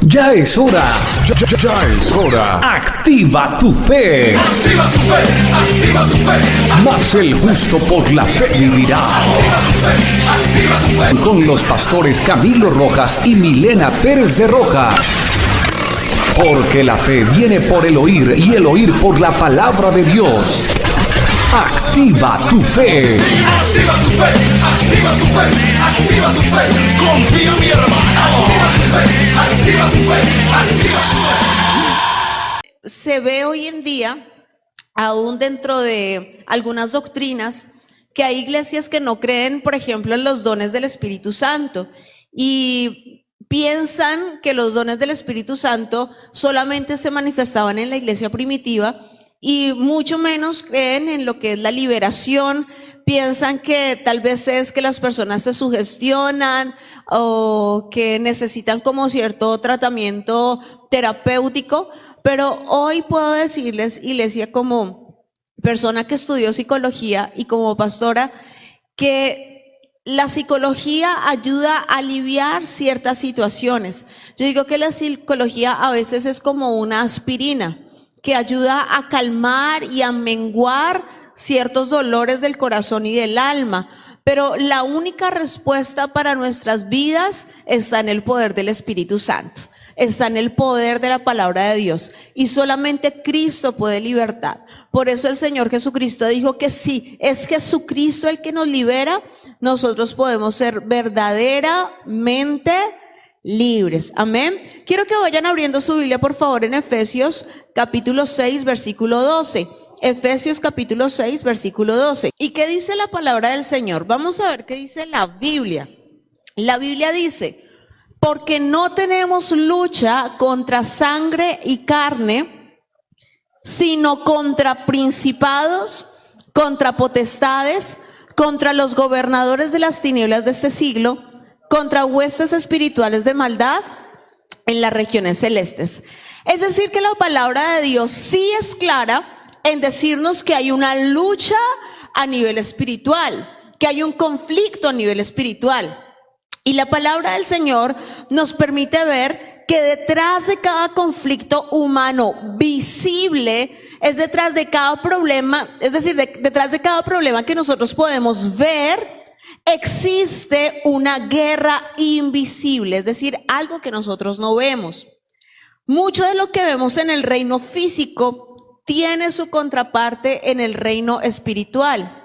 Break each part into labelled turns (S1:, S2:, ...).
S1: Ya es hora. Ya es hora. Activa tu fe.
S2: Activa tu fe, activa tu fe.
S1: Mas el justo por la fe vivirá.
S2: Activa tu fe, activa tu fe.
S1: Con los pastores Camilo Rojas y Milena Pérez de Roja. Porque la fe viene por el oír y el oír por la palabra de Dios. Activa tu fe.
S2: Activa tu fe, activa tu fe, activa tu fe. Confía, mi hermano. Activa tu fe, activa tu fe, activa tu fe.
S3: Se ve hoy en día, aún dentro de algunas doctrinas, que hay iglesias que no creen, por ejemplo, en los dones del Espíritu Santo y piensan que los dones del Espíritu Santo solamente se manifestaban en la iglesia primitiva y mucho menos creen en lo que es la liberación. Piensan que tal vez es que las personas se sugestionan o que necesitan como cierto tratamiento terapéutico, pero hoy puedo decirles, iglesia, como persona que estudió psicología y como pastora, que la psicología ayuda a aliviar ciertas situaciones. Yo digo que la psicología a veces es como una aspirina que ayuda a calmar y a menguar ciertos dolores del corazón y del alma. Pero la única respuesta para nuestras vidas está en el poder del Espíritu Santo, está en el poder de la palabra de Dios y solamente Cristo puede libertar. Por eso el Señor Jesucristo dijo que si es Jesucristo el que nos libera, nosotros podemos ser verdaderamente libres. Amén. Quiero que vayan abriendo su Biblia, por favor, en Efesios capítulo 6, versículo 12. Efesios capítulo 6, versículo 12. ¿Y qué dice la palabra del Señor? Vamos a ver qué dice la Biblia. La Biblia dice: porque no tenemos lucha contra sangre y carne, sino contra principados, contra potestades, contra los gobernadores de las tinieblas de este siglo, contra huestes espirituales de maldad en las regiones celestes. Es decir, que la palabra de Dios sí es clara en decirnos que hay una lucha a nivel espiritual, que hay un conflicto a nivel espiritual. Y la palabra del Señor nos permite ver que detrás de cada conflicto humano visible, es detrás de cada problema, es decir, detrás de cada problema que nosotros podemos ver, existe una guerra invisible, es decir, algo que nosotros no vemos. Mucho de lo que vemos en el reino físico tiene su contraparte en el reino espiritual.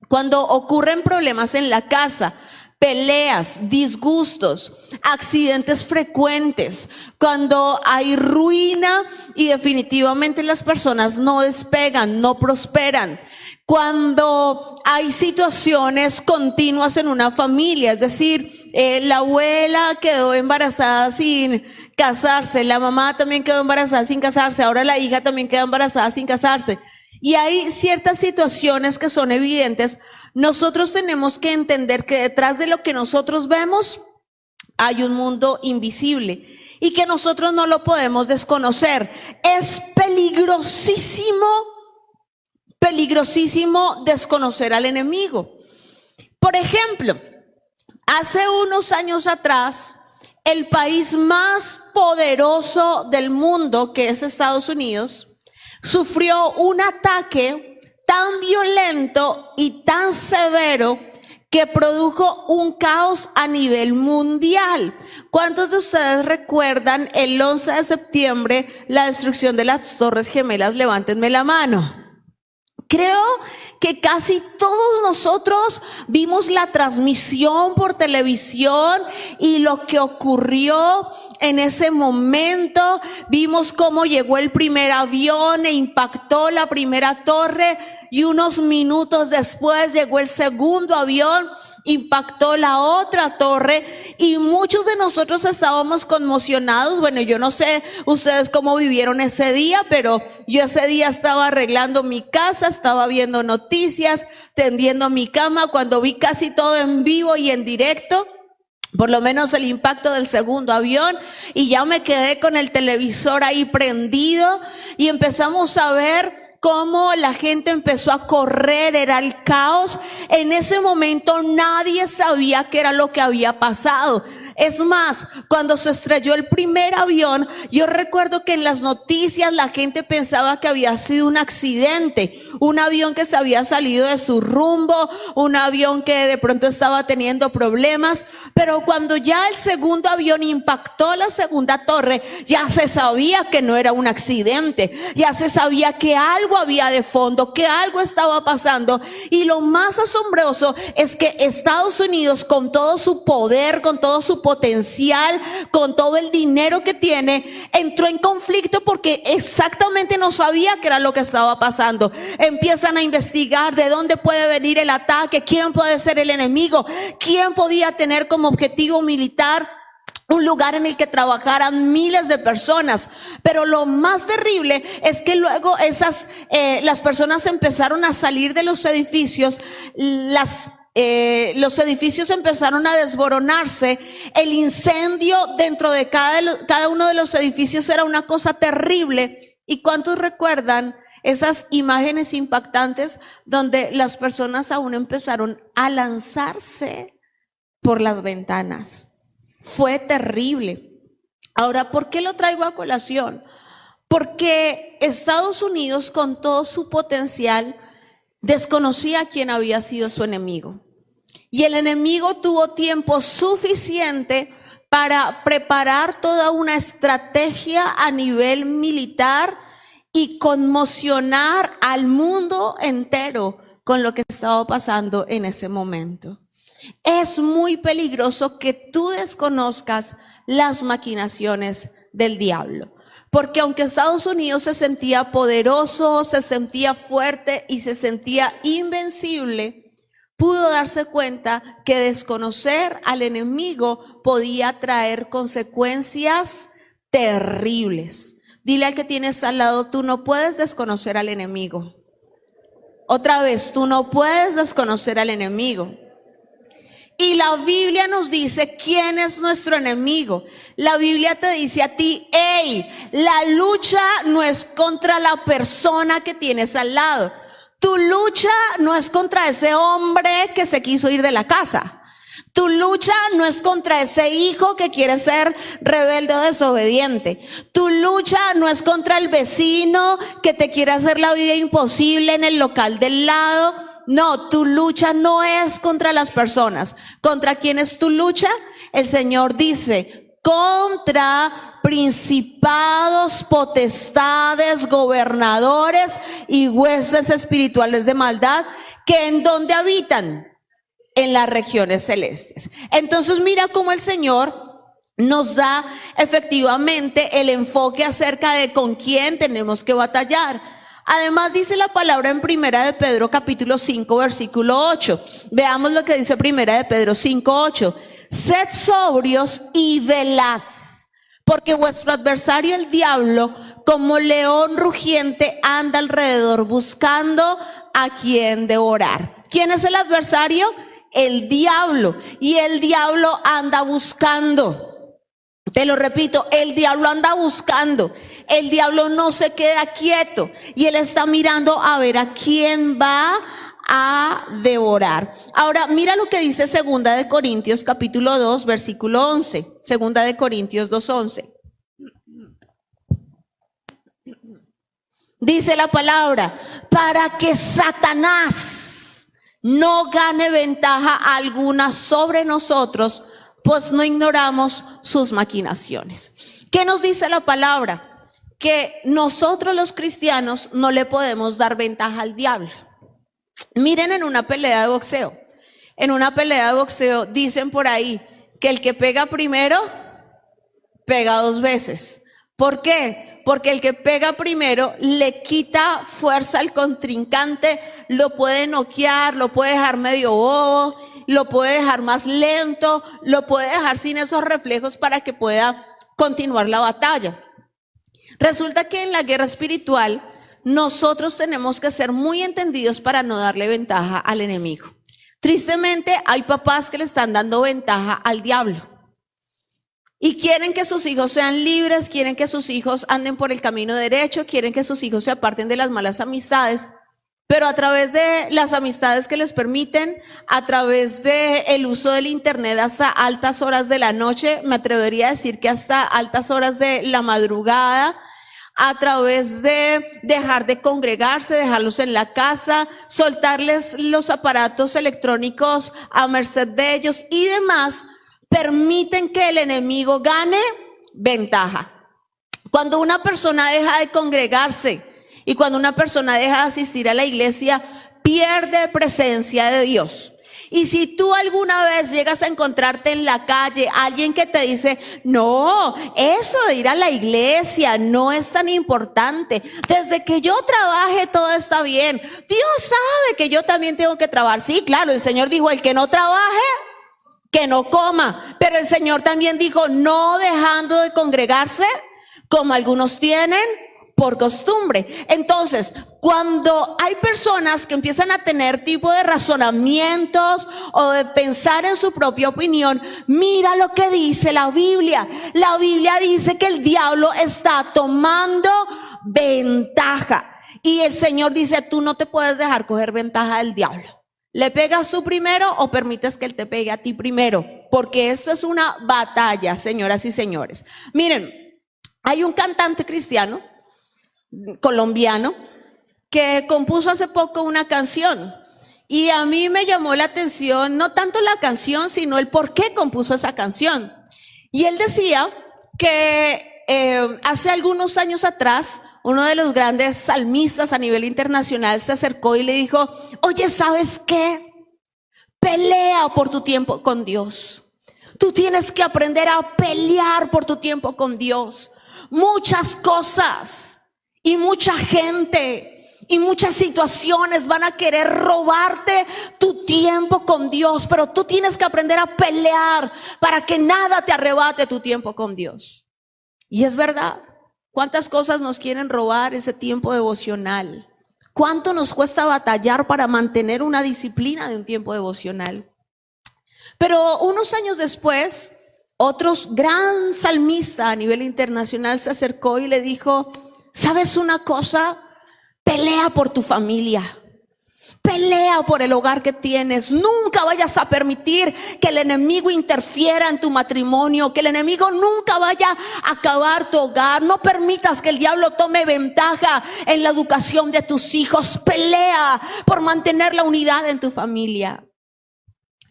S3: Cuando ocurren problemas en la casa, peleas, disgustos, accidentes frecuentes, cuando hay ruina y definitivamente las personas no despegan, no prosperan, cuando hay situaciones continuas en una familia, es decir, la abuela quedó embarazada sin casarse, la mamá también quedó embarazada sin casarse, ahora la hija también queda embarazada sin casarse, y hay ciertas situaciones que son evidentes. Nosotros tenemos que entender que detrás de lo que nosotros vemos hay un mundo invisible y que nosotros no lo podemos desconocer. Es peligrosísimo desconocer al enemigo. Por ejemplo, hace unos años atrás, el país más poderoso del mundo, que es Estados Unidos, sufrió un ataque tan violento y tan severo que produjo un caos a nivel mundial. ¿Cuántos de ustedes recuerdan el 11 de septiembre la destrucción de las Torres Gemelas? Levántenme la mano. Creo que casi todos nosotros vimos la transmisión por televisión y lo que ocurrió en ese momento. Vimos cómo llegó el primer avión e impactó la primera torre y unos minutos después llegó el segundo avión, impactó la otra torre y muchos de nosotros estábamos conmocionados. Bueno, yo no sé ustedes cómo vivieron ese día, pero yo ese día estaba arreglando mi casa, estaba viendo noticias, tendiendo mi cama, cuando vi casi todo en vivo y en directo, por lo menos el impacto del segundo avión, y ya me quedé con el televisor ahí prendido y empezamos a ver cómo la gente empezó a correr, era el caos. En ese momento nadie sabía qué era lo que había pasado. Es más, cuando se estrelló el primer avión, yo recuerdo que en las noticias la gente pensaba que había sido un accidente, un avión que se había salido de su rumbo, un avión que de pronto estaba teniendo problemas, pero cuando ya el segundo avión impactó la segunda torre, ya se sabía que no era un accidente, ya se sabía que algo había de fondo, que algo estaba pasando. Y lo más asombroso es que Estados Unidos, con todo su poder, con todo su potencial, con todo el dinero que tiene, entró en conflicto porque exactamente no sabía qué era lo que estaba pasando. Empiezan a investigar de dónde puede venir el ataque, quién puede ser el enemigo, quién podía tener como objetivo militar un lugar en el que trabajaran miles de personas. Pero lo más terrible es que luego las personas empezaron a salir de los edificios, los edificios empezaron a desmoronarse, el incendio dentro de cada uno de los edificios era una cosa terrible. ¿Y cuántos recuerdan esas imágenes impactantes donde las personas aún empezaron a lanzarse por las ventanas? Fue terrible. Ahora, ¿por qué lo traigo a colación? Porque Estados Unidos, con todo su potencial, desconocía quién había sido su enemigo. Y el enemigo tuvo tiempo suficiente para preparar toda una estrategia a nivel militar y conmocionar al mundo entero con lo que estaba pasando en ese momento. Es muy peligroso que tú desconozcas las maquinaciones del diablo, porque aunque Estados Unidos se sentía poderoso, se sentía fuerte y se sentía invencible, pudo darse cuenta que desconocer al enemigo podía traer consecuencias terribles. Dile al que tienes al lado: tú no puedes desconocer al enemigo. Otra vez, tú no puedes desconocer al enemigo. Y la Biblia nos dice quién es nuestro enemigo. La Biblia te dice a ti: hey, la lucha no es contra la persona que tienes al lado. Tu lucha no es contra ese hombre que se quiso ir de la casa. Tu lucha no es contra ese hijo que quiere ser rebelde o desobediente. Tu lucha no es contra el vecino que te quiere hacer la vida imposible en el local del lado. No, tu lucha no es contra las personas. ¿Contra quién es tu lucha? El Señor dice: contra principados, potestades, gobernadores y huestes espirituales de maldad, que en donde habitan, en las regiones celestes. Entonces mira cómo el Señor nos da efectivamente el enfoque acerca de con quién tenemos que batallar. Además dice la palabra en Primera de Pedro capítulo 5 versículo 8. Veamos lo que dice Primera de Pedro 5:8. Sed sobrios y velad, porque vuestro adversario el diablo, como león rugiente, anda alrededor buscando a quien devorar. ¿Quién es el adversario? El diablo. Y el diablo anda buscando. Te lo repito, el diablo anda buscando. El diablo no se queda quieto y él está mirando a ver a quién va a devorar. Ahora mira lo que dice Segunda de Corintios capítulo 2 versículo 11. Segunda de Corintios 2:11. Dice la palabra: para que Satanás no gane ventaja alguna sobre nosotros, pues no ignoramos sus maquinaciones. ¿Qué nos dice la palabra? Que nosotros los cristianos no le podemos dar ventaja al diablo. Miren, en una pelea de boxeo dicen por ahí que el que pega primero, pega dos veces. ¿Por qué? Porque el que pega primero le quita fuerza al contrincante, lo puede noquear, lo puede dejar medio bobo, lo puede dejar más lento, lo puede dejar sin esos reflejos para que pueda continuar la batalla. Resulta que en la guerra espiritual nosotros tenemos que ser muy entendidos para no darle ventaja al enemigo. Tristemente hay papás que le están dando ventaja al diablo y quieren que sus hijos sean libres, quieren que sus hijos anden por el camino derecho, quieren que sus hijos se aparten de las malas amistades, pero a través de las amistades que les permiten, a través de el uso del internet hasta altas horas de la noche, me atrevería a decir que hasta altas horas de la madrugada, a través de dejar de congregarse, dejarlos en la casa, soltarles los aparatos electrónicos a merced de ellos y demás, permiten que el enemigo gane ventaja. Cuando una persona deja de congregarse y cuando una persona deja de asistir a la iglesia, pierde presencia de Dios. Y si tú alguna vez llegas a encontrarte en la calle alguien que te dice, no, eso de ir a la iglesia no es tan importante, desde que yo trabaje todo está bien, Dios sabe que yo también tengo que trabajar. Sí, claro, el Señor dijo, el que no trabaje, que no coma, pero el Señor también dijo, no dejando de congregarse, como algunos tienen por costumbre. Entonces, cuando hay personas que empiezan a tener tipo de razonamientos o de pensar en su propia opinión, mira lo que dice la Biblia. La Biblia dice que el diablo está tomando ventaja. Y el Señor dice, tú no te puedes dejar coger ventaja del diablo. ¿Le pegas tú primero o permites que él te pegue a ti primero? Porque esto es una batalla, señoras y señores. Miren, hay un cantante cristiano colombiano que compuso hace poco una canción y a mí me llamó la atención no tanto la canción sino el por qué compuso esa canción. Y él decía que hace algunos años atrás uno de los grandes salmistas a nivel internacional se acercó y le dijo, oye, ¿sabes qué? Pelea por tu tiempo con Dios. Tú tienes que aprender a pelear por tu tiempo con Dios. Muchas cosas y mucha gente y muchas situaciones van a querer robarte tu tiempo con Dios, pero tú tienes que aprender a pelear para que nada te arrebate tu tiempo con Dios. Y es verdad, ¿cuántas cosas nos quieren robar ese tiempo devocional? ¿Cuánto nos cuesta batallar para mantener una disciplina de un tiempo devocional? Pero unos años después, otro gran salmista a nivel internacional se acercó y le dijo, ¿sabes una cosa? Pelea por tu familia. Pelea por el hogar que tienes. Nunca vayas a permitir que el enemigo interfiera en tu matrimonio, que el enemigo nunca vaya a acabar tu hogar. No permitas que el diablo tome ventaja en la educación de tus hijos. Pelea por mantener la unidad en tu familia.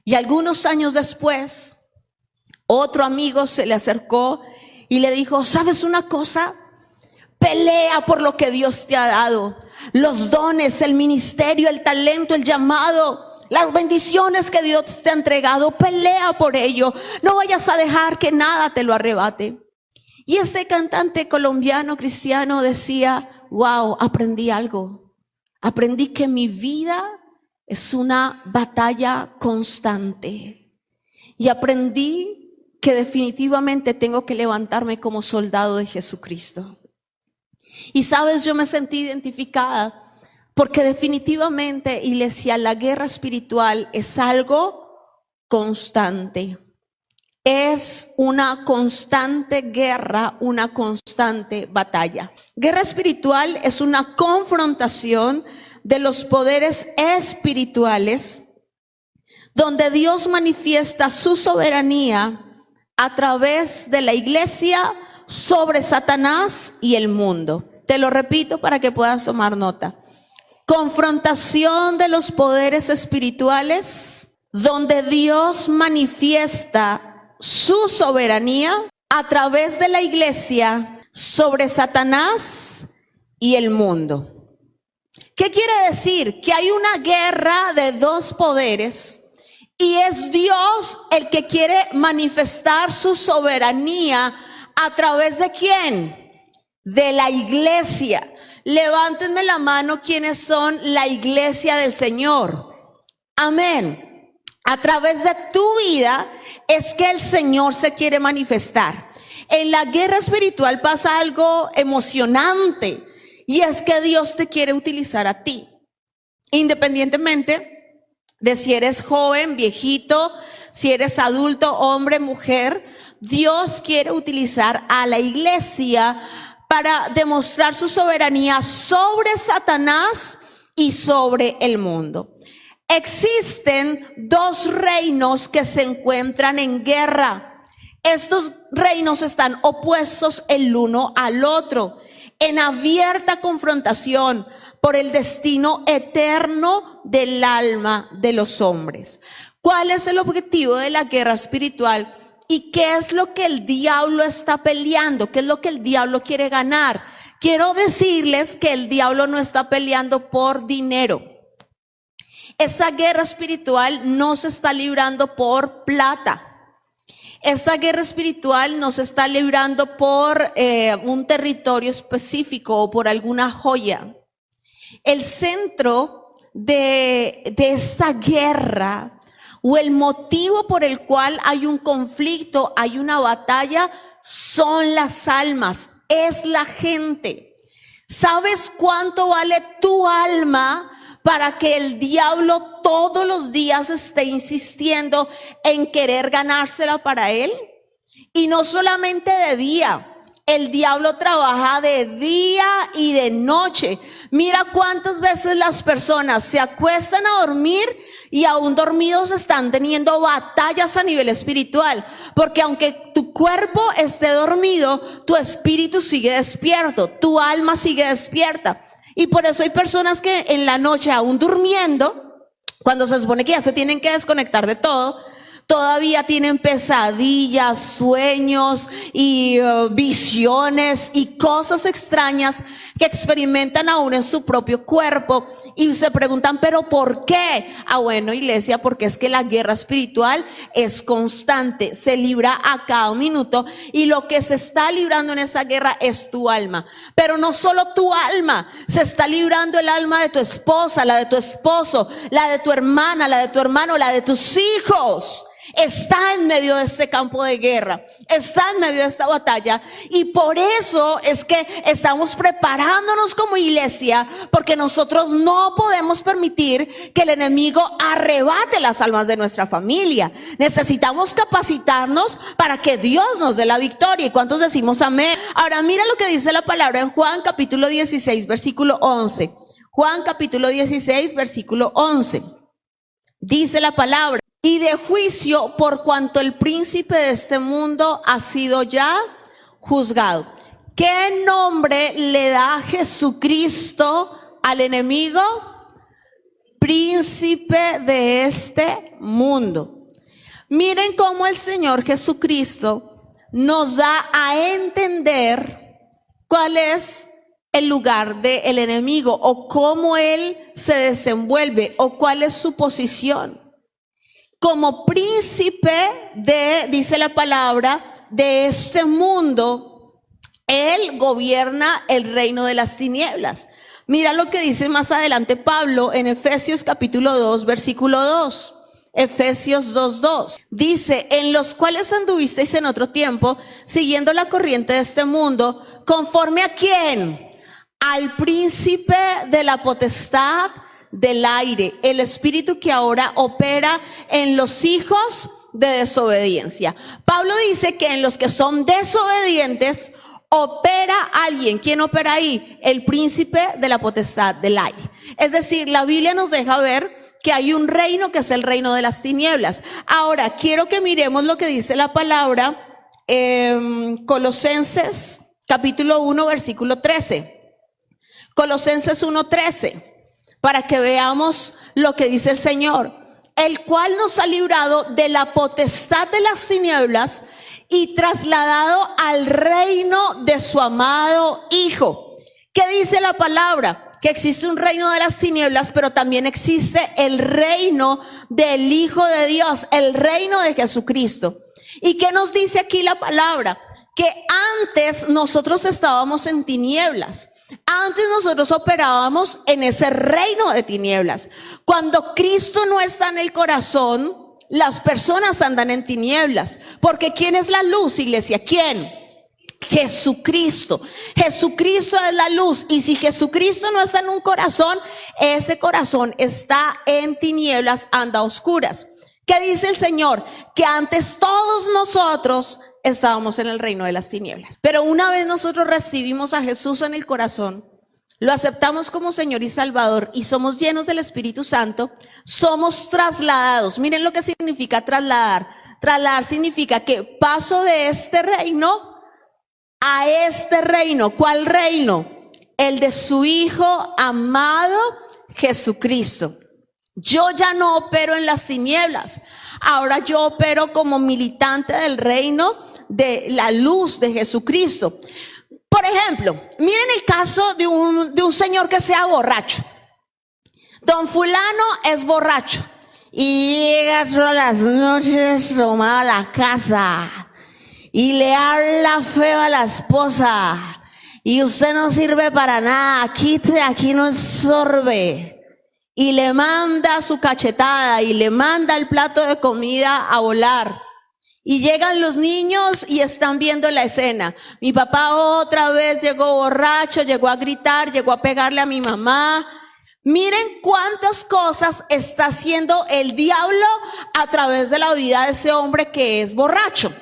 S3: Y algunos años después, otro amigo se le acercó y le dijo, ¿sabes una cosa? Pelea por lo que Dios te ha dado. Los dones, el ministerio, el talento, el llamado, las bendiciones que Dios te ha entregado. Pelea por ello. No vayas a dejar que nada te lo arrebate. Y este cantante colombiano cristiano decía, wow, aprendí algo. Aprendí que mi vida es una batalla constante. Y aprendí que definitivamente tengo que levantarme como soldado de Jesucristo. Y sabes, yo me sentí identificada porque definitivamente, iglesia, la guerra espiritual es algo constante. Es una constante guerra, una constante batalla. Guerra espiritual es una confrontación de los poderes espirituales donde Dios manifiesta su soberanía a través de la iglesia sobre Satanás y el mundo. Te lo repito para que puedas tomar nota. Confrontación de los poderes espirituales donde Dios manifiesta su soberanía a través de la iglesia sobre Satanás y el mundo. ¿Qué quiere decir? Que hay una guerra de dos poderes y es Dios el que quiere manifestar su soberanía a través de ¿quién? De la iglesia. Levántenme la mano quienes son la iglesia del Señor. Amén. A través de tu vida es que el Señor se quiere manifestar. En la guerra espiritual pasa algo emocionante y es que Dios te quiere utilizar a ti. Independientemente de si eres joven, viejito, si eres adulto, hombre, mujer, Dios quiere utilizar a la iglesia para demostrar su soberanía sobre Satanás y sobre el mundo. Existen dos reinos que se encuentran en guerra. Estos reinos están opuestos el uno al otro, en abierta confrontación por el destino eterno del alma de los hombres. ¿Cuál es el objetivo de la guerra espiritual? ¿Y qué es lo que el diablo está peleando? ¿Qué es lo que el diablo quiere ganar? Quiero decirles que el diablo no está peleando por dinero. Esa guerra espiritual no se está librando por plata. Esta guerra espiritual no se está librando por un territorio específico o por alguna joya. El centro de esta guerra, o el motivo por el cual hay un conflicto, hay una batalla, son las almas, es la gente. ¿Sabes cuánto vale tu alma para que el diablo todos los días esté insistiendo en querer ganársela para él? Y no solamente de día, el diablo trabaja de día y de noche. Mira cuántas veces las personas se acuestan a dormir y aún dormidos están teniendo batallas a nivel espiritual, porque aunque tu cuerpo esté dormido, tu espíritu sigue despierto, tu alma sigue despierta. Y por eso hay personas que en la noche, aún durmiendo, cuando se supone que ya se tienen que desconectar de todo, todavía tienen pesadillas, sueños y visiones y cosas extrañas que experimentan aún en su propio cuerpo y se preguntan, ¿pero por qué? Bueno, iglesia, porque es que la guerra espiritual es constante, se libra a cada minuto y lo que se está librando en esa guerra es tu alma. Pero no solo tu alma, se está librando el alma de tu esposa, la de tu esposo, la de tu hermana, la de tu hermano, la de tus hijos. Está en medio de este campo de guerra, está en medio de esta batalla, y por eso es que estamos preparándonos como iglesia, porque nosotros no podemos permitir que el enemigo arrebate las almas de nuestra familia. Necesitamos capacitarnos para que Dios nos dé la victoria. ¿Y cuántos decimos amén? Ahora mira lo que dice la palabra en Juan capítulo 16 versículo 11. Juan capítulo 16 versículo 11. Dice la palabra: y de juicio por cuanto el príncipe de este mundo ha sido ya juzgado. ¿Qué nombre le da Jesucristo al enemigo? Príncipe de este mundo. Miren cómo el Señor Jesucristo nos da a entender cuál es el lugar del enemigo, o cómo él se desenvuelve, o cuál es su posición. Como príncipe de, dice la palabra, de este mundo, él gobierna el reino de las tinieblas. Mira lo que dice más adelante Pablo en Efesios capítulo 2, versículo 2. Efesios 2:2. Dice: en los cuales anduvisteis en otro tiempo, siguiendo la corriente de este mundo, conforme a quién? Al príncipe de la potestad del aire, el espíritu que ahora opera en los hijos de desobediencia. Pablo dice que en los que son desobedientes opera alguien. ¿Quién opera ahí? El príncipe de la potestad del aire. Es decir, la Biblia nos deja ver que hay un reino que es el reino de las tinieblas. Ahora, quiero que miremos lo que dice la palabra Colosenses capítulo 1 versículo 13. Colosenses 1:13. Para que veamos lo que dice el Señor, el cual nos ha librado de la potestad de las tinieblas y trasladado al reino de su amado Hijo. ¿Qué dice la palabra? Que existe un reino de las tinieblas, pero también existe el reino del Hijo de Dios, el reino de Jesucristo. ¿Y qué nos dice aquí la palabra? Que antes nosotros estábamos en tinieblas. Antes nosotros operábamos en ese reino de tinieblas. Cuando Cristo no está en el corazón, las personas andan en tinieblas. Porque ¿quién es la luz, iglesia? ¿Quién? Jesucristo. Jesucristo es la luz. Y si Jesucristo no está en un corazón, ese corazón está en tinieblas, anda a oscuras. ¿Qué dice el Señor? Que antes todos nosotros estábamos en el reino de las tinieblas. Pero una vez nosotros recibimos a Jesús en el corazón, lo aceptamos como Señor y Salvador y somos llenos del Espíritu Santo, somos trasladados. Miren lo que significa trasladar. Trasladar significa que paso de este reino a este reino. ¿Cuál reino? El de su Hijo amado Jesucristo. Yo ya no opero en las tinieblas, ahora yo opero como militante del reino de la luz de Jesucristo. Por ejemplo, miren el caso de un señor que sea borracho. Don fulano es borracho y llega todas las noches tomado a la casa y le habla feo a la esposa y usted no sirve para nada, aquí no absorbe. Y le manda su cachetada y le manda el plato de comida a volar. Y llegan los niños y están viendo la escena. Mi papá otra vez llegó borracho, llegó a gritar, llegó a pegarle a mi mamá. Miren cuántas cosas está haciendo el diablo a través de la vida de ese hombre que es borracho.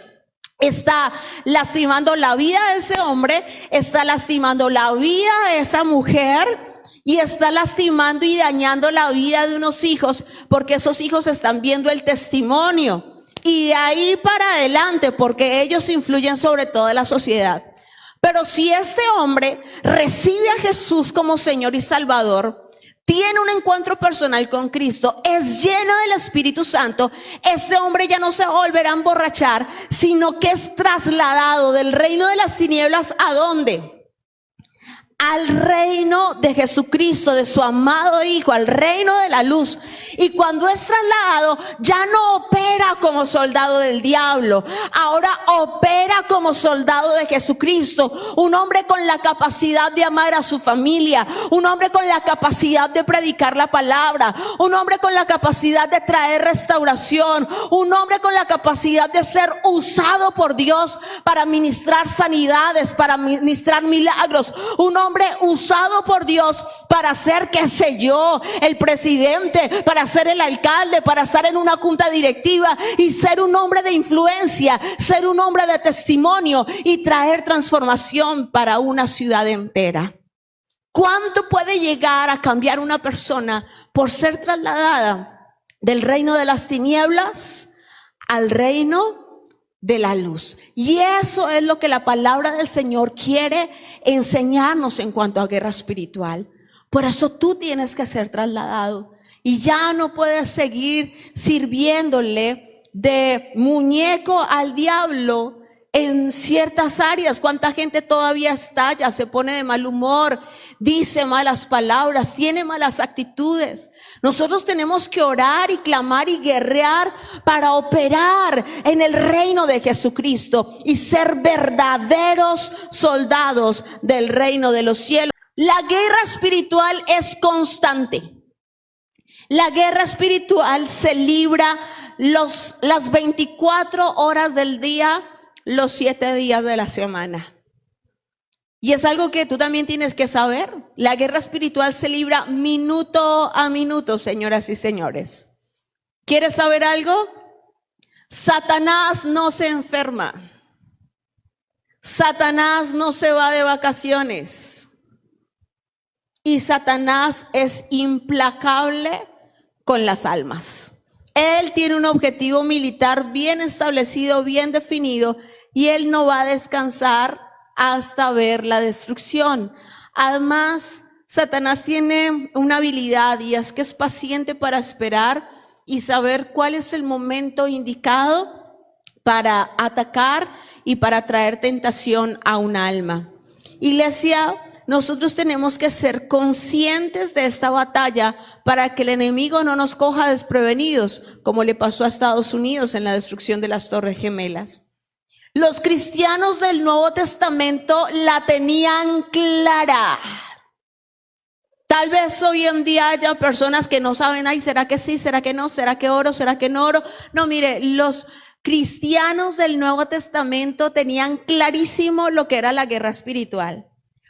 S3: Está lastimando la vida de ese hombre, está lastimando la vida de esa mujer. Y está lastimando y dañando la vida de unos hijos, porque esos hijos están viendo el testimonio. Y de ahí para adelante, porque ellos influyen sobre toda la sociedad. Pero si este hombre recibe a Jesús como Señor y Salvador, tiene un encuentro personal con Cristo, es lleno del Espíritu Santo, este hombre ya no se volverá a emborrachar, sino que es trasladado del reino de las tinieblas ¿a dónde? Al reino de Jesucristo, de su amado Hijo, al reino de la luz. Y cuando es trasladado, ya no opera como soldado del diablo, ahora opera como soldado de Jesucristo. Un hombre con la capacidad de amar a su familia, un hombre con la capacidad de predicar la palabra, un hombre con la capacidad de traer restauración, un hombre con la capacidad de ser usado por Dios para ministrar sanidades, para ministrar milagros, un hombre usado por Dios para ser, qué sé yo, el presidente, para ser el alcalde, para estar en una junta directiva y ser un hombre de influencia, ser un hombre de testimonio y traer transformación para una ciudad entera. ¿Cuánto puede llegar a cambiar una persona por ser trasladada del reino de las tinieblas al reino de la luz? Y eso es lo que la palabra del Señor quiere enseñarnos en cuanto a guerra espiritual. Por eso tú tienes que ser trasladado y ya no puedes seguir sirviéndole de muñeco al diablo en ciertas áreas. ¿Cuánta gente todavía estalla, se pone de mal humor, dice malas palabras, tiene malas actitudes? Nosotros tenemos que orar y clamar y guerrear para operar en el reino de Jesucristo y ser verdaderos soldados del reino de los cielos. La guerra espiritual es constante. La guerra espiritual se libra las 24 horas del día, los 7 días de la semana. Y es algo que tú también tienes que saber. La guerra espiritual se libra minuto a minuto, señoras y señores. ¿Quieres saber algo? Satanás no se enferma. Satanás no se va de vacaciones. Y Satanás es implacable con las almas. Él tiene un objetivo militar bien establecido, bien definido, y él no va a descansar hasta ver la destrucción. Además, Satanás tiene una habilidad y es que es paciente para esperar y saber cuál es el momento indicado para atacar y para traer tentación a un alma. Iglesia, nosotros tenemos que ser conscientes de esta batalla para que el enemigo no nos coja desprevenidos, como le pasó a Estados Unidos en la destrucción de las Torres Gemelas. Los cristianos del Nuevo Testamento la tenían clara. Tal vez hoy en día haya personas que no saben, ay, ¿será que sí? ¿Será que no? ¿Será que oro? ¿Será que no oro? No, mire, los cristianos del Nuevo Testamento tenían clarísimo lo que era la guerra espiritual.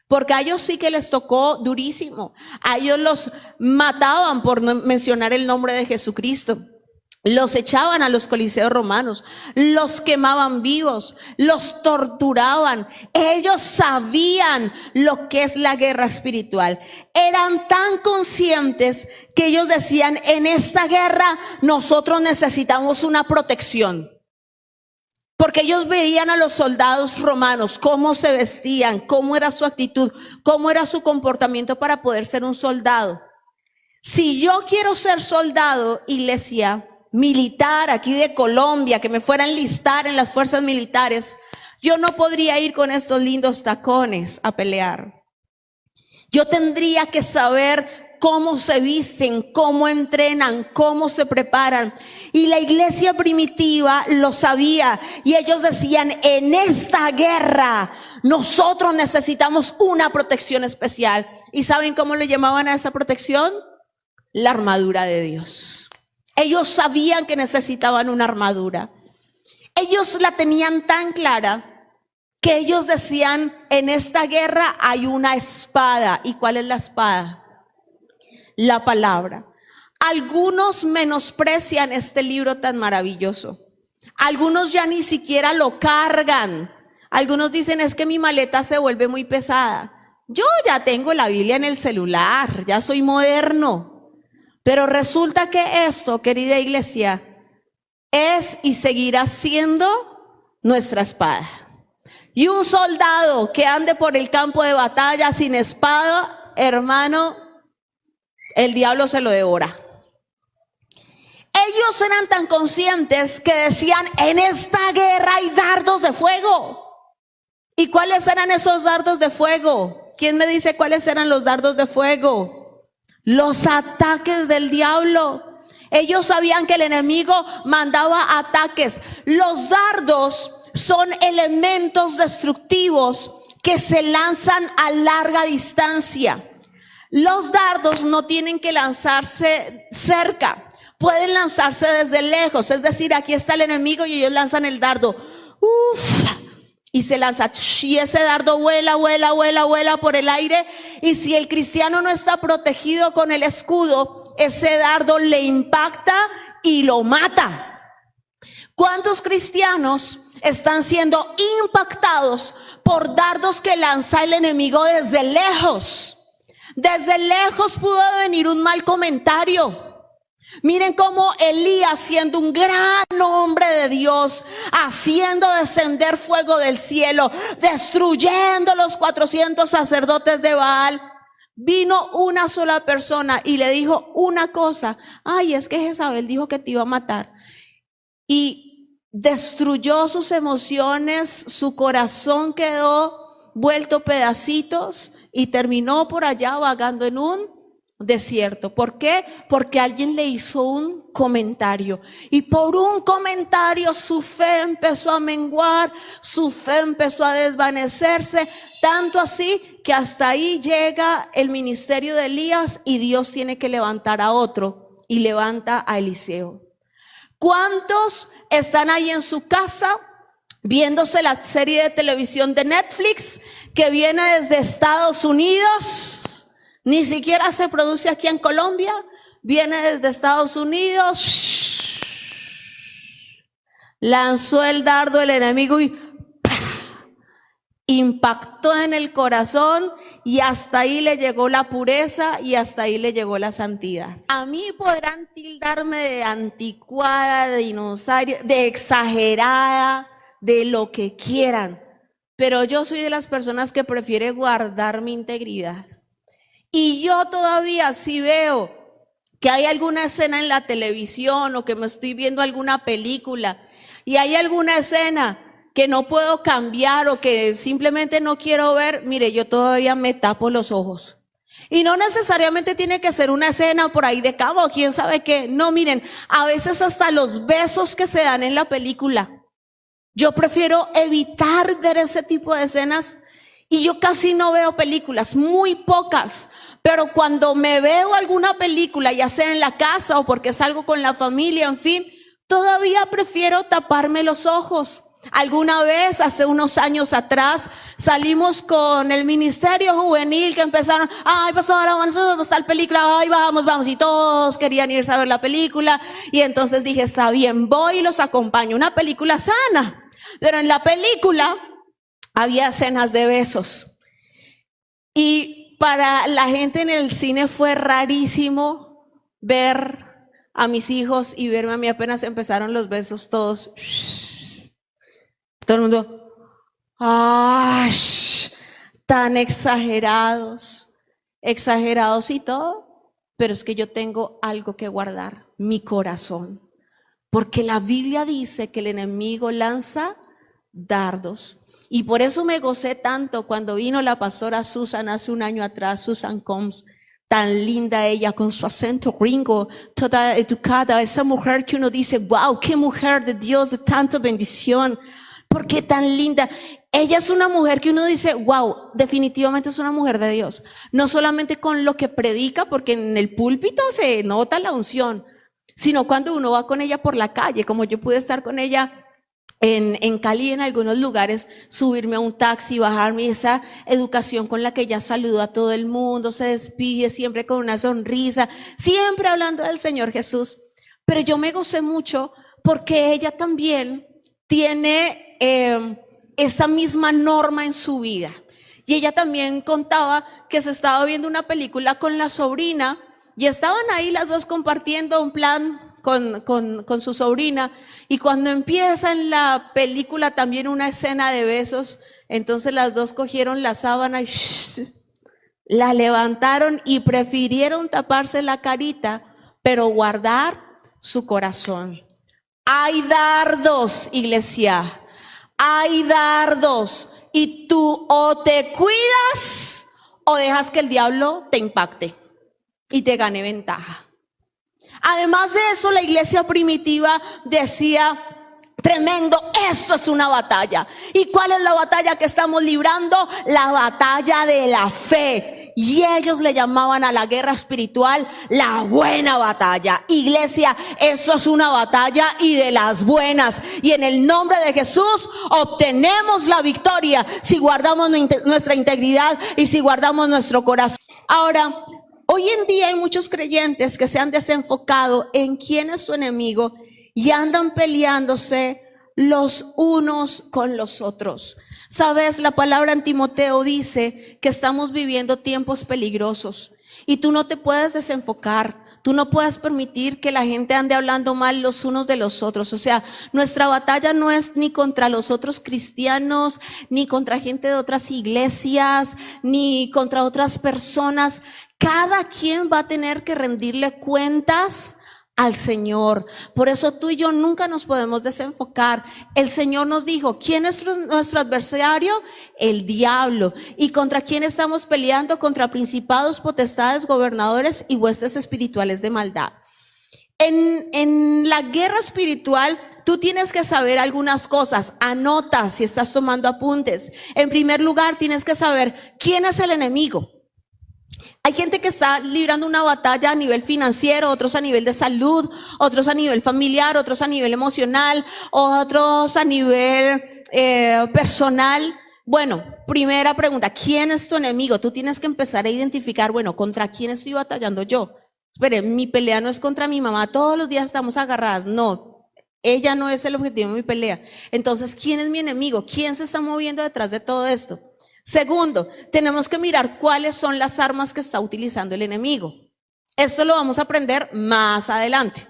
S3: Porque a ellos sí que les tocó durísimo. A ellos los mataban por no mencionar el nombre de Jesucristo. los echaban a los coliseos romanos, los quemaban vivos, los torturaban. Ellos sabían lo que es la guerra espiritual. Eran tan conscientes que ellos decían, en esta guerra nosotros necesitamos una protección. Porque ellos veían a los soldados romanos, cómo se vestían, cómo era su actitud, cómo era su comportamiento para poder ser un soldado. Si yo quiero ser soldado, iglesia, militar aquí de Colombia, que me fuera a enlistar en las fuerzas militares, yo no podría ir con estos lindos tacones a pelear. Yo tendría que saber cómo se visten, cómo entrenan, cómo se preparan. Y la iglesia primitiva lo sabía. Y ellos decían, en esta guerra nosotros necesitamos una protección especial. ¿Y saben cómo le llamaban a esa protección? La armadura de Dios. Ellos sabían que necesitaban una armadura. Ellos la tenían tan clara que ellos decían, en esta guerra hay una espada. ¿Y cuál es la espada? La palabra. Algunos menosprecian este libro tan maravilloso. Algunos ya ni siquiera lo cargan. Algunos dicen, es que mi maleta se vuelve muy pesada. Yo ya tengo la Biblia en el celular, ya soy moderno. Pero resulta que esto, querida iglesia, es y seguirá siendo nuestra espada. Y un soldado que ande por el campo de batalla sin espada, hermano, el diablo se lo devora. Ellos eran tan conscientes que decían, en esta guerra hay dardos de fuego. ¿Y cuáles eran esos dardos de fuego? ¿Quién me dice cuáles eran los dardos de fuego? Los ataques del diablo. Ellos sabían que el enemigo mandaba ataques. Los dardos son elementos destructivos que se lanzan a larga distancia. Los dardos no tienen que lanzarse cerca, pueden lanzarse desde lejos. Es decir, aquí está el enemigo y ellos lanzan el dardo. Y se lanza, y ese dardo vuela por el aire. Y si el cristiano no está protegido con el escudo, ese dardo le impacta y lo mata. ¿Cuántos cristianos están siendo impactados por dardos que lanza el enemigo desde lejos? Desde lejos pudo venir un mal comentario. Miren cómo Elías, siendo un gran hombre de Dios, haciendo descender fuego del cielo, destruyendo los 400 sacerdotes de Baal, vino una sola persona y le dijo una cosa: ay, es que Jezabel dijo que te iba a matar. Y destruyó sus emociones, su corazón quedó vuelto pedacitos y terminó por allá vagando en un desierto. ¿Por qué? Porque alguien le hizo un comentario, y por un comentario su fe empezó a menguar, su fe empezó a desvanecerse, tanto así que hasta ahí llega el ministerio de Elías, y Dios tiene que levantar a otro, y levanta a Eliseo. ¿Cuántos están ahí en su casa viéndose la serie de televisión de Netflix que viene desde Estados Unidos? Ni siquiera se produce aquí en Colombia, viene desde Estados Unidos. Lanzó el dardo el enemigo y impactó en el corazón, y hasta ahí le llegó la pureza y hasta ahí le llegó la santidad. A mí podrán tildarme de anticuada, de dinosaurio, de exagerada, de lo que quieran, pero yo soy de las personas que prefiere guardar mi integridad. Y yo todavía, si veo que hay alguna escena en la televisión o que me estoy viendo alguna película y hay alguna escena que no puedo cambiar o que simplemente no quiero ver, mire, yo todavía me tapo los ojos. Y no necesariamente tiene que ser una escena por ahí de cama o quién sabe qué. No, miren, a veces hasta los besos que se dan en la película. Yo prefiero evitar ver ese tipo de escenas, y yo casi no veo películas, muy pocas. Pero cuando me veo alguna película, ya sea en la casa o porque salgo con la familia, en fin, todavía prefiero taparme los ojos. Alguna vez, hace unos años atrás, salimos con el ministerio juvenil que empezaron, ay, pastora, vamos a ver tal película, ay, vamos, y todos querían irse a ver la película, y entonces dije, está bien, voy y los acompaño, una película sana, pero en la película había escenas de besos, y para la gente en el cine fue rarísimo ver a mis hijos y verme a mí apenas empezaron los besos todos. Todo el mundo, ¡ay! Tan exagerados y todo. Pero es que yo tengo algo que guardar, mi corazón. Porque la Biblia dice que el enemigo lanza dardos. Y por eso me gocé tanto cuando vino la pastora Susan hace un año atrás, Susan Combs. Tan linda ella, con su acento gringo, toda educada, esa mujer que uno dice, wow, qué mujer de Dios, de tanta bendición. ¿Por qué tan linda? Ella es una mujer que uno dice, wow, definitivamente es una mujer de Dios. No solamente con lo que predica, porque en el púlpito se nota la unción, sino cuando uno va con ella por la calle, como yo pude estar con ella en Cali, en algunos lugares, subirme a un taxi, bajarme, esa educación con la que ella saluda a todo el mundo, se despide siempre con una sonrisa, siempre hablando del Señor Jesús. Pero yo me gocé mucho porque ella también tiene esa misma norma en su vida. Y ella también contaba que se estaba viendo una película con la sobrina y estaban ahí las dos compartiendo un plan con su sobrina, y cuando empieza en la película también una escena de besos, entonces las dos cogieron la sábana y la levantaron y prefirieron taparse la carita, pero guardar su corazón. Hay dardos, iglesia, hay dardos, y tú o te cuidas o dejas que el diablo te impacte y te gane ventaja. Además de eso, la iglesia primitiva decía, tremendo, esto es una batalla. ¿Y cuál es la batalla que estamos librando? La batalla de la fe. Y ellos le llamaban a la guerra espiritual la buena batalla. Iglesia, eso es una batalla y de las buenas. Y en el nombre de Jesús obtenemos la victoria si guardamos nuestra integridad y si guardamos nuestro corazón. Ahora, hoy en día hay muchos creyentes que se han desenfocado en quién es su enemigo y andan peleándose los unos con los otros. Sabes, la palabra en Timoteo dice que estamos viviendo tiempos peligrosos y tú no te puedes desenfocar. Tú no puedes permitir que la gente ande hablando mal los unos de los otros. O sea, nuestra batalla no es ni contra los otros cristianos, ni contra gente de otras iglesias, ni contra otras personas. Cada quien va a tener que rendirle cuentas al Señor. Por eso tú y yo nunca nos podemos desenfocar. El Señor nos dijo, ¿quién es nuestro adversario? El diablo. ¿Y contra quién estamos peleando? Contra principados, potestades, gobernadores y huestes espirituales de maldad. En la guerra espiritual, tú tienes que saber algunas cosas. Anota si estás tomando apuntes. En primer lugar, tienes que saber quién es el enemigo. Hay gente que está librando una batalla a nivel financiero, otros a nivel de salud, otros a nivel familiar, otros a nivel emocional, otros a nivel personal. Bueno, primera pregunta, ¿quién es tu enemigo? Tú tienes que empezar a identificar, bueno, ¿contra quién estoy batallando yo? Espere, mi pelea no es contra mi mamá, todos los días estamos agarradas, no. Ella no es el objetivo de mi pelea. Entonces, ¿quién es mi enemigo? ¿Quién se está moviendo detrás de todo esto? Segundo, tenemos que mirar cuáles son las armas que está utilizando el enemigo. Esto lo vamos a aprender más adelante.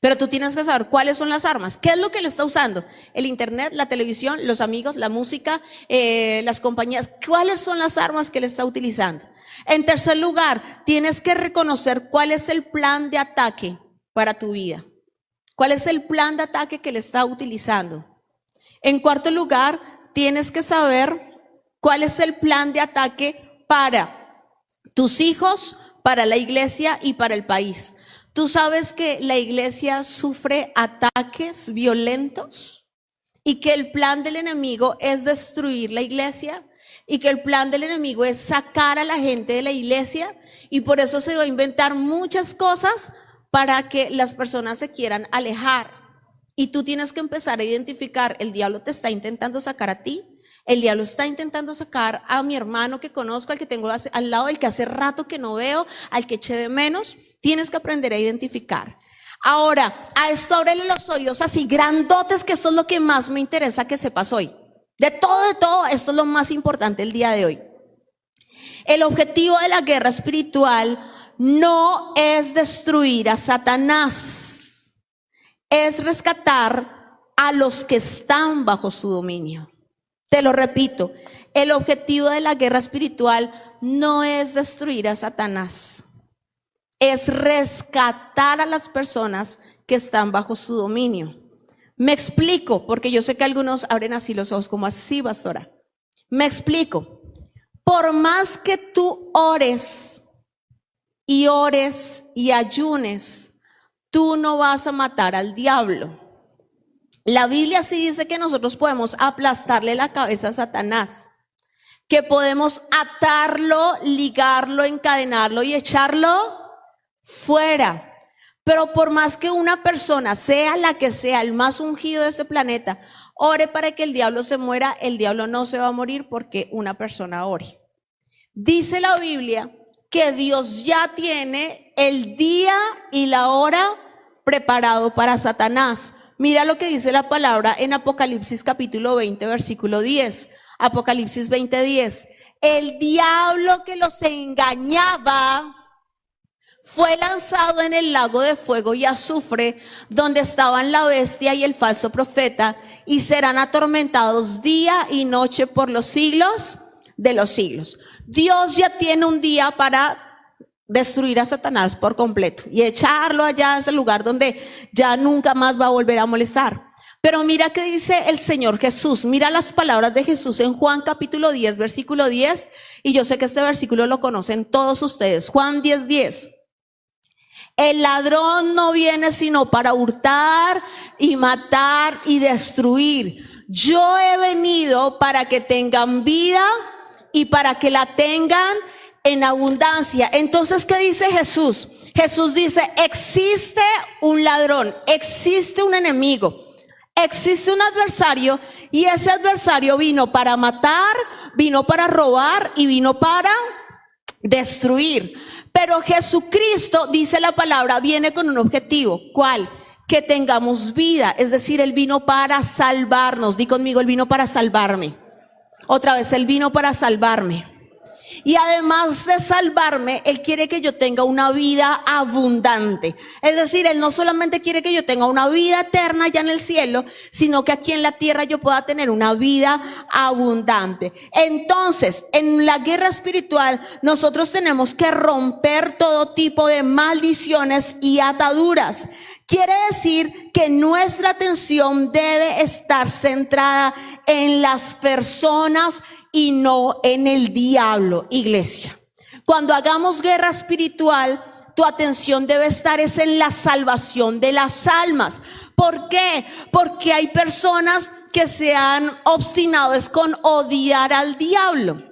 S3: Pero tú tienes que saber cuáles son las armas. ¿Qué es lo que le está usando? El internet, la televisión, los amigos, la música, las compañías. ¿Cuáles son las armas que le está utilizando? En tercer lugar, tienes que reconocer cuál es el plan de ataque para tu vida. ¿Cuál es el plan de ataque que le está utilizando? En cuarto lugar, tienes que saber cuál es el plan de ataque para tus hijos, para la iglesia y para el país. ¿Tú sabes que la iglesia sufre ataques violentos y que el plan del enemigo es destruir la iglesia y que el plan del enemigo es sacar a la gente de la iglesia y por eso se va a inventar muchas cosas para que las personas se quieran alejar? Y tú tienes que empezar a identificar, el diablo te está intentando sacar a ti, el diablo está intentando sacar a mi hermano que conozco, al que tengo al lado, al que hace rato que no veo, al que eché de menos. Tienes que aprender a identificar. Ahora, a esto ábrele los oídos así grandotes, que esto es lo que más me interesa que sepas hoy. De todo, esto es lo más importante el día de hoy. El objetivo de la guerra espiritual no es destruir a Satanás, es rescatar a los que están bajo su dominio. Te lo repito, el objetivo de la guerra espiritual no es destruir a Satanás, es rescatar a las personas que están bajo su dominio. Me explico, porque yo sé que algunos abren así los ojos, como así, pastora. Me explico. Por más que tú ores y ayunes, tú no vas a matar al diablo. La Biblia sí dice que nosotros podemos aplastarle la cabeza a Satanás, que podemos atarlo, ligarlo, encadenarlo y echarlo fuera. Pero por más que una persona, sea la que sea, el más ungido de este planeta, ore para que el diablo se muera, el diablo no se va a morir porque una persona ore. Dice la Biblia que Dios ya tiene el día y la hora preparado para Satanás. Mira lo que dice la palabra en Apocalipsis capítulo 20, versículo 10. Apocalipsis 20, 10. El diablo que los engañaba fue lanzado en el lago de fuego y azufre, donde estaban la bestia y el falso profeta, y serán atormentados día y noche por los siglos de los siglos. Dios ya tiene un día para destruir a Satanás por completo y echarlo allá a ese lugar donde ya nunca más va a volver a molestar. Pero mira qué dice el Señor Jesús, mira las palabras de Jesús en Juan capítulo 10, versículo 10, y yo sé que este versículo lo conocen todos ustedes. Juan 10, 10. El ladrón no viene sino para hurtar y matar y destruir. Yo he venido para que tengan vida y para que la tengan en abundancia. Entonces, ¿qué dice Jesús? Jesús dice, existe un ladrón, existe un enemigo, existe un adversario, y ese adversario vino para matar, vino para robar y vino para destruir. Pero Jesucristo, dice la palabra, viene con un objetivo. ¿Cuál? Que tengamos vida. Es decir, Él vino para salvarnos. Di conmigo, Él vino para salvarme. Otra vez, Él vino para salvarme. Y además de salvarme, Él quiere que yo tenga una vida abundante. Es decir, Él no solamente quiere que yo tenga una vida eterna ya en el cielo, sino que aquí en la tierra yo pueda tener una vida abundante. Entonces, en la guerra espiritual, nosotros tenemos que romper todo tipo de maldiciones y ataduras. Quiere decir que nuestra atención debe estar centrada en las personas y no en el diablo, iglesia. Cuando hagamos guerra espiritual, tu atención debe estar es en la salvación de las almas. ¿Por qué? Porque hay personas que se han obstinado es con odiar al diablo.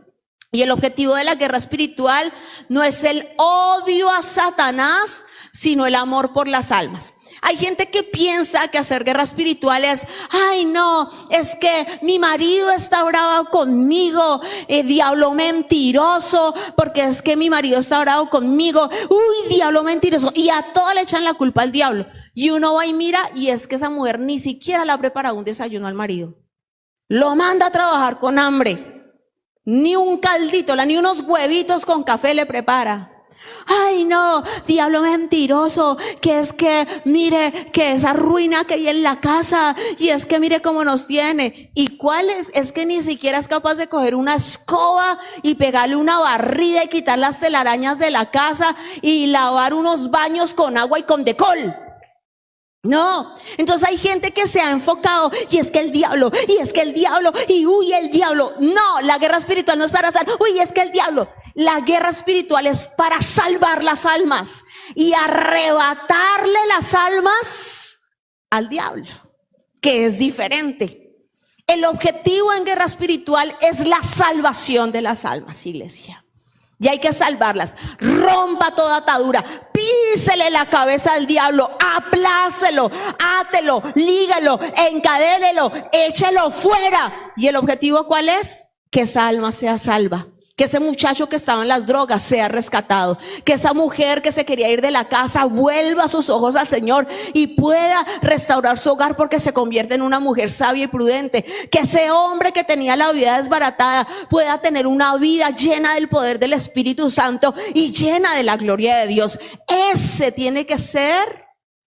S3: Y el objetivo de la guerra espiritual no es el odio a Satanás, sino el amor por las almas. Hay gente que piensa que hacer guerra espiritual es, ay no, es que mi marido está bravo conmigo, diablo mentiroso, porque es que mi marido está bravo conmigo, uy, diablo mentiroso, y a todo le echan la culpa al diablo. Y uno va y mira, y es que esa mujer ni siquiera le ha preparado un desayuno al marido. Lo manda a trabajar con hambre, ni un caldito, ni unos huevitos con café le prepara. Ay no, diablo mentiroso, que es que mire que esa ruina que hay en la casa, y es que mire cómo nos tiene. ¿Y cuál es? Es que ni siquiera es capaz de coger una escoba y pegarle una barrida y quitar las telarañas de la casa y lavar unos baños con agua y con decol. No, entonces hay gente que se ha enfocado, y es que el diablo, y es que el diablo, y uy, el diablo. No, la guerra espiritual no es para hacer, uy, es que el diablo. La guerra espiritual es para salvar las almas y arrebatarle las almas al diablo, que es diferente. El objetivo en guerra espiritual es la salvación de las almas, iglesia. Y hay que salvarlas. Rompa toda atadura. Písele la cabeza al diablo. Aplácelo. Átelo. Líguelo. Encadénelo. Échelo fuera. ¿Y el objetivo cuál es? Que esa alma sea salva. Que ese muchacho que estaba en las drogas sea rescatado. Que esa mujer que se quería ir de la casa vuelva sus ojos al Señor y pueda restaurar su hogar porque se convierte en una mujer sabia y prudente. Que ese hombre que tenía la vida desbaratada pueda tener una vida llena del poder del Espíritu Santo y llena de la gloria de Dios. Ese tiene que ser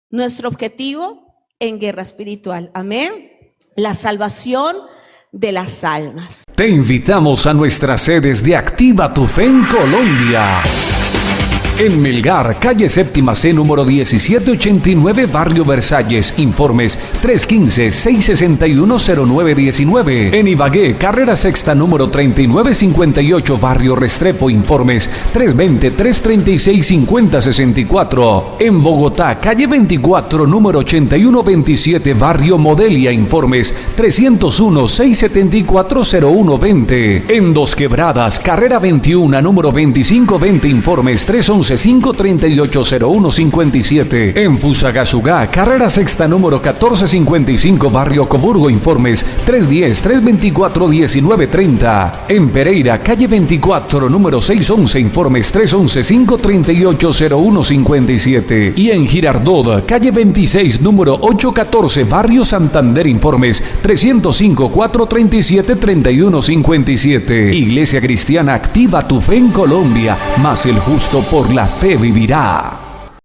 S3: nuestro objetivo en guerra espiritual. Amén. La salvación de las almas.
S1: Te invitamos a nuestras sedes de Activa tu Fe en Colombia. En Melgar, calle Séptima C, número 1789, Barrio Versalles. Informes 315-661-0919. En Ibagué, carrera sexta, número 3958, Barrio Restrepo. Informes 320-336-5064. En Bogotá, calle 24, número 8127, Barrio Modelia. Informes 301-674-0120. En Dos Quebradas, carrera 21, número 2520. Informes 311-538-0157. En Fusagasugá, carrera sexta, número 1455, Barrio Coburgo. Informes 310-324-1930. En Pereira, calle 24, número 611. Informes 311-538-0157. Y en Girardot, calle 26, número 814, Barrio Santander. Informes 305-437-3157. Iglesia Cristiana Activa tu Fe en Colombia, más el justo por la fe vivirá.